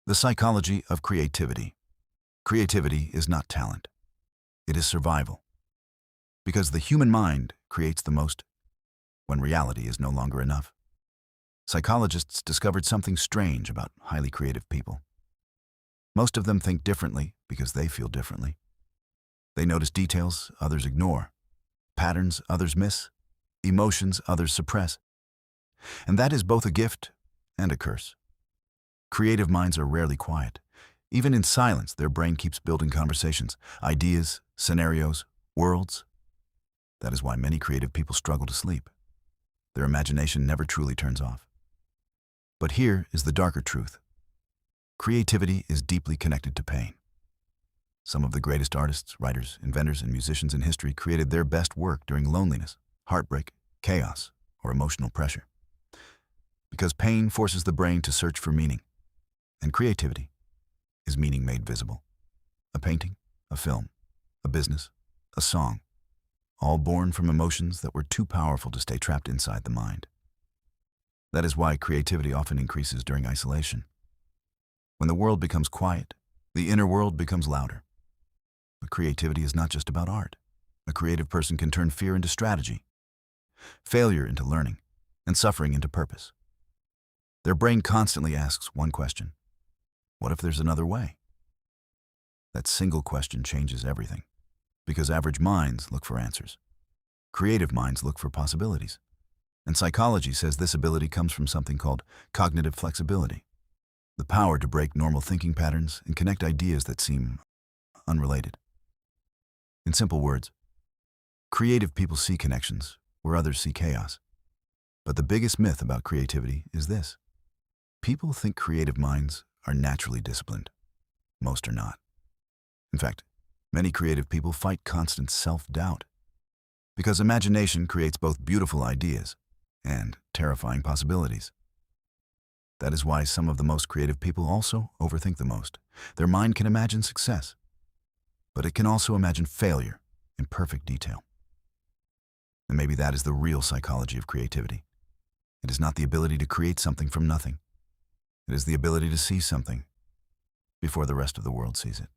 The psychology of creativity. Creativity is not talent. It is survival. Because the human mind creates the most when reality is no longer enough. Psychologists discovered something strange about highly creative people. Most of them think differently because they feel differently. They notice details others ignore, patterns others miss, emotions others suppress. And that is both a gift and a curse. Creative minds are rarely quiet. Even in silence, their brain keeps building conversations, ideas, scenarios, worlds. That is why many creative people struggle to sleep. Their imagination never truly turns off. But here is the darker truth. Creativity is deeply connected to pain. Some of the greatest artists, writers, inventors, and musicians in history created their best work during loneliness, heartbreak, chaos, or emotional pressure. Because pain forces the brain to search for meaning, and creativity is meaning made visible. A painting, a film, a business, a song, all born from emotions that were too powerful to stay trapped inside the mind. That is why creativity often increases during isolation. When the world becomes quiet, the inner world becomes louder. But creativity is not just about art. A creative person can turn fear into strategy, failure into learning, and suffering into purpose. Their brain constantly asks one question: what if there's another way? That single question changes everything, because average minds look for answers. Creative minds look for possibilities. And psychology says this ability comes from something called cognitive flexibility, the power to break normal thinking patterns and connect ideas that seem unrelated. In simple words, creative people see connections where others see chaos. But the biggest myth about creativity is this: people think creative minds are naturally disciplined. Most are not. In fact, many creative people fight constant self-doubt, because imagination creates both beautiful ideas and terrifying possibilities. That is why some of the most creative people also overthink the most. Their mind can imagine success, but it can also imagine failure in perfect detail. And maybe that is the real psychology of creativity. It is not the ability to create something from nothing. It is the ability to see something before the rest of the world sees it.